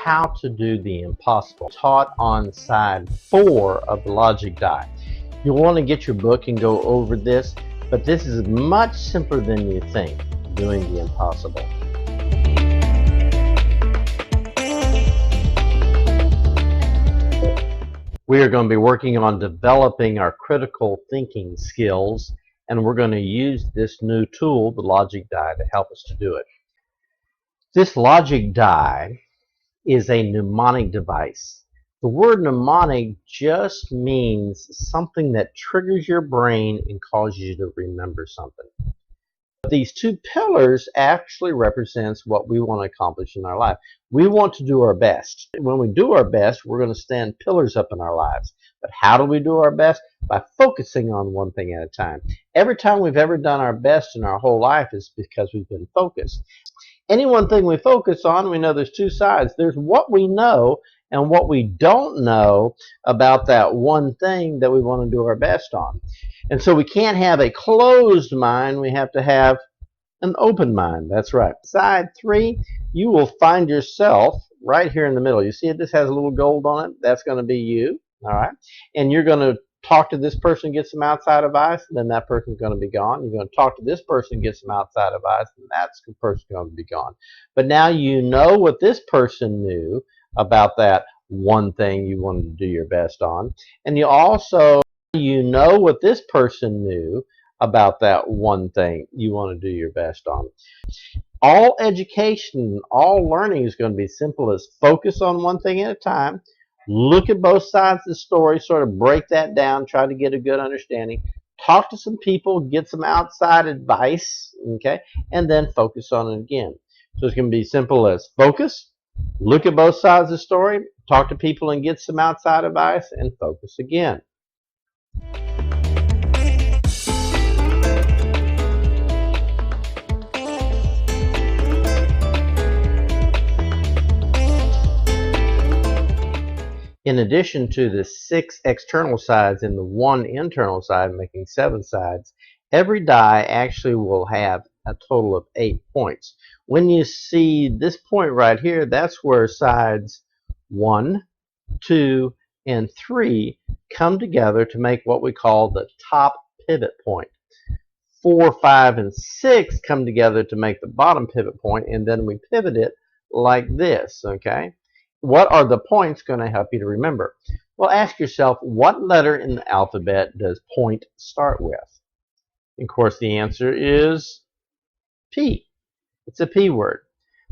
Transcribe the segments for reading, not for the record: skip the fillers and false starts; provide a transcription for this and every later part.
how to do the impossible, taught on side 4 of the logic die. You'll want to get your book and go over this, but this is much simpler than you think, doing the impossible. We are going to be working on developing our critical thinking skills, and we're going to use this new tool, the logic die, to help us to do it. This logic die is a mnemonic device. The word mnemonic just means something that triggers your brain and causes you to remember something. These two pillars actually represents what we want to accomplish in our life. We want to do our best. When we do our best, we're going to stand pillars up in our lives. But how do we do our best? By focusing on one thing at a time. Every time we've ever done our best in our whole life is because we've been focused. Any one thing we focus on, we know there's two sides. There's what we know and what we don't know about that one thing that we want to do our best on. And so we can't have a closed mind. We have to have an open mind. That's right. Side 3, you will find yourself right here in the middle. You see this has a little gold on it? That's going to be you. All right. And you're going to talk to this person, get some outside advice, and then that person's going to be gone. You're going to talk to this person, get some outside advice, and that's the person going to be gone. But now you know what this person knew about that one thing you wanted to do your best on, and you know what this person knew about that one thing you want to do your best on. All education, all learning is going to be simple as focus on one thing at a time. Look at both sides of the story, sort of break that down, try to get a good understanding. Talk to some people, get some outside advice, okay, and then focus on it again. So it's going to be simple as focus, look at both sides of the story, talk to people and get some outside advice, and focus again. In addition to the 6 external sides and the 1 internal side, making 7 sides, every die actually will have a total of 8 points. When you see this point right here, that's where sides 1, 2, and 3 come together to make what we call the top pivot point. 4, 5, and 6 come together to make the bottom pivot point, and then we pivot it like this, okay? What are the points going to help you to remember? Well, ask yourself, what letter in the alphabet does point start with? Of course, the answer is P. It's a P word.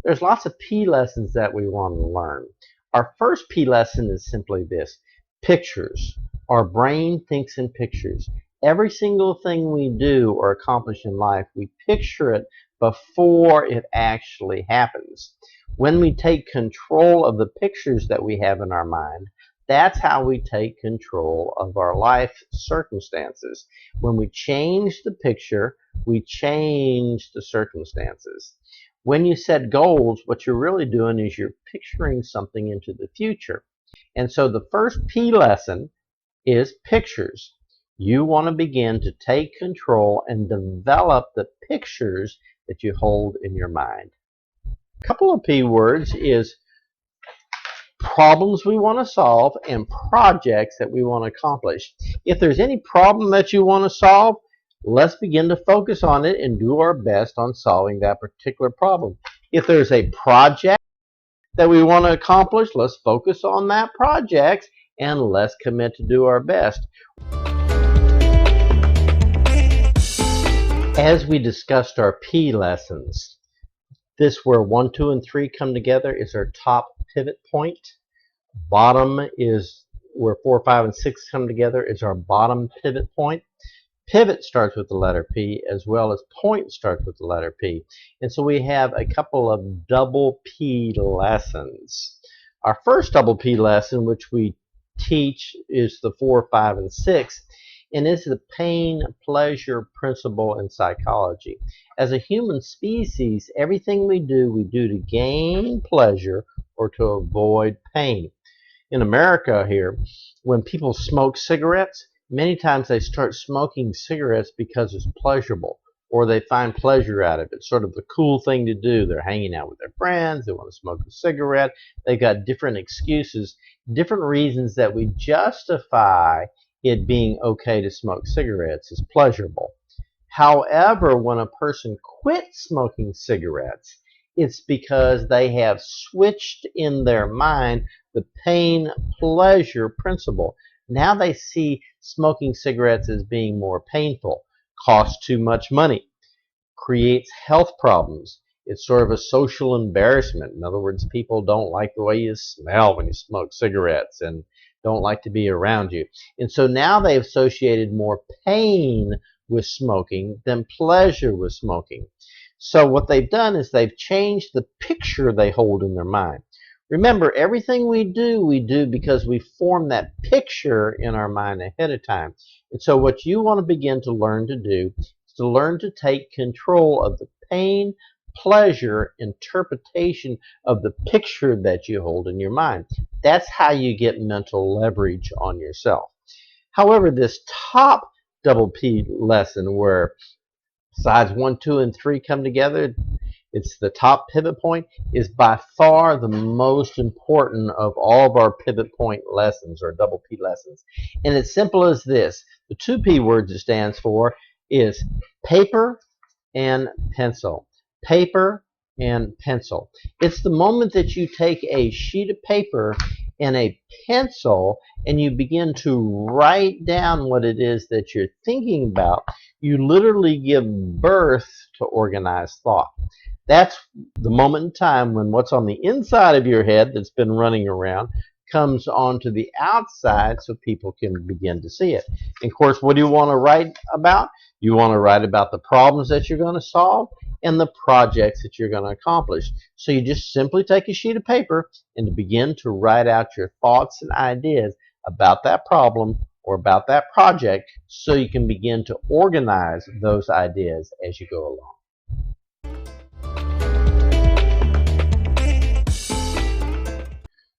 There's lots of P lessons that we want to learn. Our first P lesson is simply this: pictures. Our brain thinks in pictures. Every single thing we do or accomplish in life, we picture it before it actually happens. When we take control of the pictures that we have in our mind, that's how we take control of our life circumstances. When we change the picture, we change the circumstances. When you set goals, what you're really doing is you're picturing something into the future. And so the first P lesson is pictures. You want to begin to take control and develop the pictures that you hold in your mind. A couple of P words is problems we want to solve and projects that we want to accomplish. If there's any problem that you want to solve, let's begin to focus on it and do our best on solving that particular problem. If there's a project that we want to accomplish, let's focus on that project and let's commit to do our best. As we discussed our P lessons, this where 1, 2, and 3 come together is our top pivot point. Bottom is where 4, 5, and 6 come together is our bottom pivot point. Pivot starts with the letter P as well as point starts with the letter P. And so we have a couple of double P lessons. Our first double P lesson, which we teach, is the 4, 5, and 6. And it's the pain-pleasure principle in psychology. As a human species, everything we do to gain pleasure or to avoid pain. In America here, when people smoke cigarettes, many times they start smoking cigarettes because it's pleasurable. or they find pleasure out of it. Sort of the cool thing to do. They're hanging out with their friends, they want to smoke a cigarette, they got different excuses, different reasons that we justify it being okay to smoke cigarettes as pleasurable. However, when a person quits smoking cigarettes, it's because they have switched in their mind the pain-pleasure principle. Now they see smoking cigarettes as being more painful, costs too much money, creates health problems. It's sort of a social embarrassment. In other words, people don't like the way you smell when you smoke cigarettes and don't like to be around you. And so now they've associated more pain with smoking than pleasure with smoking. So what they've done is they've changed the picture they hold in their mind. Remember, everything we do because we form that picture in our mind ahead of time. And so what you want to begin to learn to do is to learn to take control of the pain, pleasure interpretation of the picture that you hold in your mind. That's how you get mental leverage on yourself. However, this top double P lesson where sides 1, 2, and 3 come together, it's the top pivot point, is by far the most important of all of our pivot point lessons or double P lessons. And it's simple as this. The 2 P words it stands for is paper and pencil. Paper and pencil. It's the moment that you take a sheet of paper and a pencil and you begin to write down what it is that you're thinking about. You literally give birth to organized thought. That's the moment in time when what's on the inside of your head that's been running around comes onto the outside so people can begin to see it. And of course, what do you want to write about? You want to write about the problems that you're going to solve and the projects that you're going to accomplish. So you just simply take a sheet of paper and begin to write out your thoughts and ideas about that problem or about that project so you can begin to organize those ideas as you go along.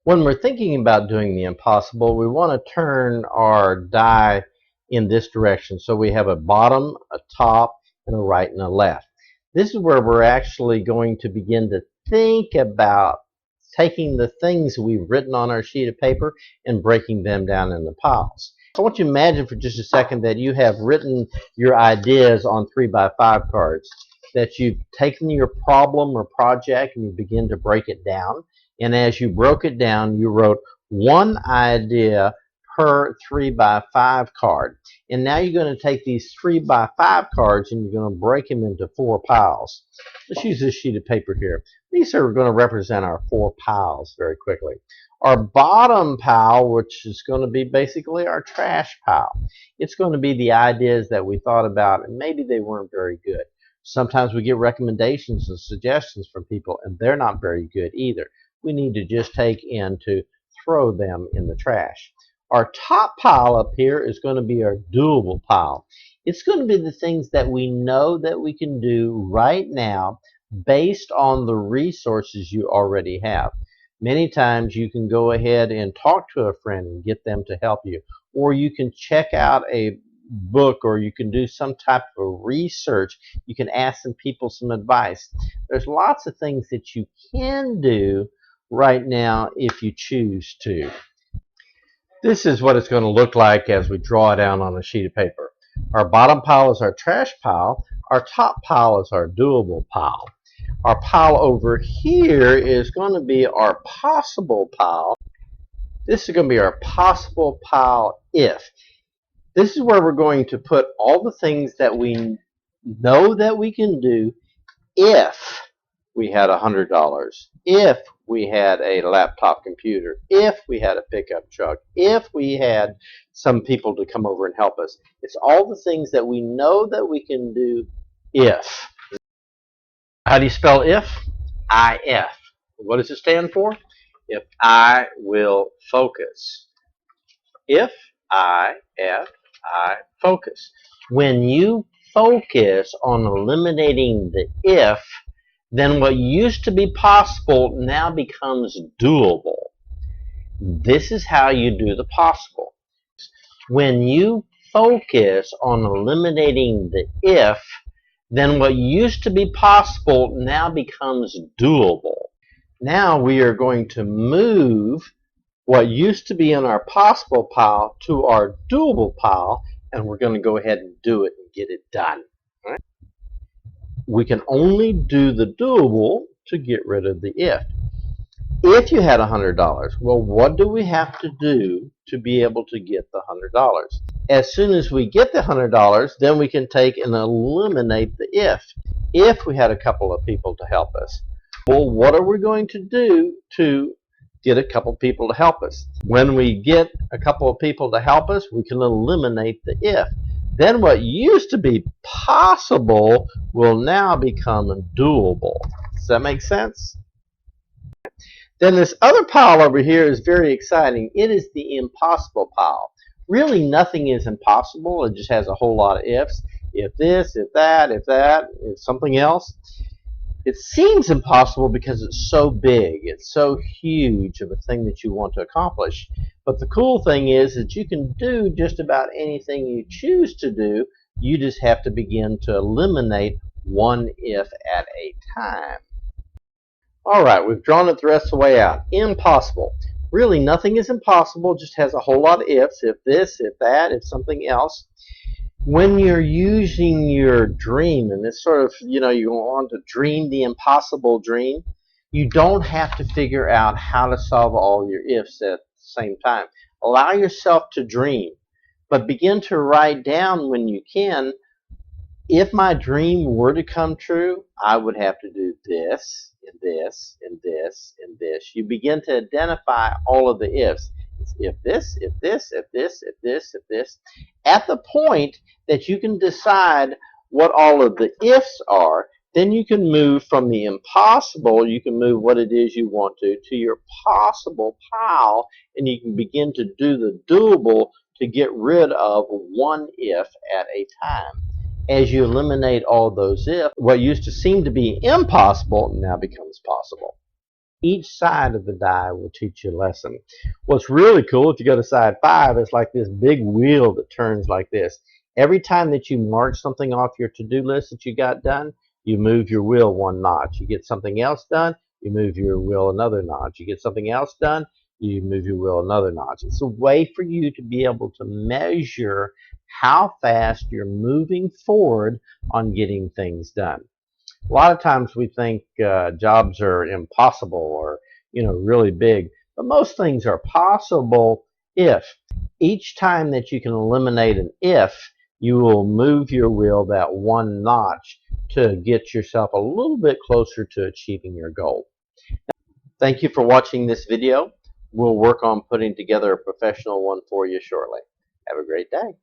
When we're thinking about doing the impossible, we want to turn our die in this direction. So we have a bottom, a top, and a right and a left. This is where we're actually going to begin to think about taking the things we've written on our sheet of paper and breaking them down into piles. I want you to imagine for just a second that you have written your ideas on 3x5 cards, that you've taken your problem or project and you begin to break it down. And as you broke it down, you wrote one idea per 3x5 card. And now you're going to take these 3x5 cards and you're going to break them into 4 piles. Let's use this sheet of paper here. These are going to represent our 4 piles very quickly. Our bottom pile, which is going to be basically our trash pile. It's going to be the ideas that we thought about and maybe they weren't very good. Sometimes we get recommendations and suggestions from people and they're not very good either. We need to just take in to throw them in the trash. Our top pile up here is going to be our doable pile. It's going to be the things that we know that we can do right now based on the resources you already have. Many times you can go ahead and talk to a friend and get them to help you, or you can check out a book, or you can do some type of research. You can ask some people some advice. There's lots of things that you can do right now if you choose to. This is what it's going to look like as we draw it down on a sheet of paper. Our bottom pile is our trash pile. Our top pile is our doable pile. Our pile over here is going to be our possible pile. This is going to be our possible pile if. This is where we're going to put all the things that we know that we can do if we had $100, if we had a laptop computer, if we had a pickup truck, if we had some people to come over and help us. It's all the things that we know that we can do if. How do you spell if? I-F. What does it stand for? If I will focus. If I-F, I focus... When you focus on eliminating the if, then what used to be possible now becomes doable. This is how you do the possible. When you focus on eliminating the if, then what used to be possible now becomes doable. Now we are going to move what used to be in our possible pile to our doable pile, and we're going to go ahead and do it and get it done. All right? We can only do the doable to get rid of the if. If you had $100, well, what do we have to do to be able to get the $100? As soon as we get the $100, then we can take and eliminate the if. If we had a couple of people to help us, well, what are we going to do to get a couple people to help us? When we get a couple of people to help us, we can eliminate the if. Then what used to be possible will now become doable. Does that make sense? Then this other pile over here is very exciting. It is the impossible pile. Really nothing is impossible. It just has a whole lot of ifs. If this, if that, if something else. It seems impossible because it's so big. It's so huge of a thing that you want to accomplish. But the cool thing is that you can do just about anything you choose to do. You just have to begin to eliminate one if at a time. All right, we've drawn it the rest of the way out. Impossible. Really, nothing is impossible, just has a whole lot of ifs. If this, if that, if something else. When you're using your dream, and it's sort of, you want to dream the impossible dream, you don't have to figure out how to solve all your ifs at the same time. Allow yourself to dream, but begin to write down when you can, if my dream were to come true, I would have to do this, and this, and this, and this. You begin to identify all of the ifs. If this, if this, if this, if this, if this. At the point that you can decide what all of the ifs are, then you can move from the impossible, you can move what it is you want to your possible pile, and you can begin to do the doable to get rid of one if at a time. As you eliminate all those ifs, what used to seem to be impossible now becomes possible. Each side of the die will teach you a lesson. What's really cool, if you go to side 5, it's like this big wheel that turns like this. Every time that you mark something off your to-do list that you got done, you move your wheel one notch. You get something else done, you move your wheel another notch. You get something else done, you move your wheel another notch. It's a way for you to be able to measure how fast you're moving forward on getting things done. A lot of times we think jobs are impossible or really big, but most things are possible if each time that you can eliminate an if, you will move your wheel that one notch to get yourself a little bit closer to achieving your goal. Thank you for watching this video. We'll work on putting together a professional one for you shortly. Have a great day.